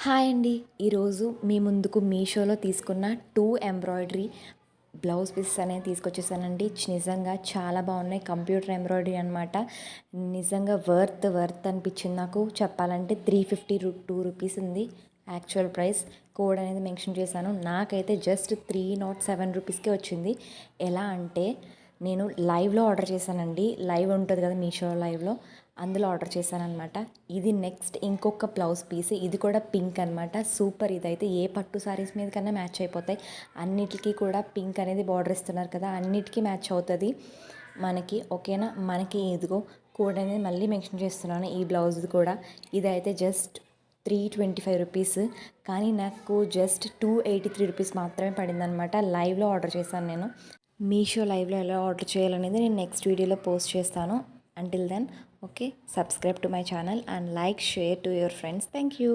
Hi అండి. ఈరోజు మీ ముందుకు మీషోలో తీసుకున్న 2 ఎంబ్రాయిడరీ బ్లౌజ్ పీసెస్ అనేవి తీసుకొచ్చేసానండి. నిజంగా చాలా బాగున్నాయి. కంప్యూటర్ ఎంబ్రాయిడరీ అనమాట. నిజంగా వర్త్ అనిపించింది నాకు. చెప్పాలంటే 352 రూపీస్ ఉంది యాక్చువల్ ప్రైస్. కోడ్ అనేది మెన్షన్ చేశాను. నాకైతే జస్ట్ 307 రూపీస్కే వచ్చింది. ఎలా అంటే నేను లైవ్లో ఆర్డర్ చేశానండి. లైవ్ ఉంటుంది కదా మీషో లైవ్లో, అందులో ఆర్డర్ చేశాను అనమాట. ఇది నెక్స్ట్ ఇంకొక బ్లౌజ్ పీస్. ఇది కూడా పింక్ అనమాట. సూపర్. ఇదైతే ఏ పట్టు సారీస్ మీద కన్నా మ్యాచ్ అయిపోతాయి. అన్నిటికీ కూడా పింక్ అనేది బార్డర్ ఇస్తున్నారు కదా, అన్నిటికీ మ్యాచ్ అవుతుంది మనకి. ఓకేనా, మనకి ఇదిగో కోడ్ అనేది మళ్ళీ మెన్షన్ చేస్తున్నాను ఈ బ్లౌజ్ది కూడా. ఇదైతే జస్ట్ 325 రూపీస్, కానీ నాకు జస్ట్ 283 రూపీస్ మాత్రమే పడిందనమాట. లైవ్లో ఆర్డర్ చేశాను నేను. మీషో లైవ్లో ఎలా ఆర్డర్ చేయాలనేది నేను నెక్స్ట్ వీడియోలో పోస్ట్ చేస్తాను. Until then, okay, subscribe to my channel and like, share to your friends. Thank you.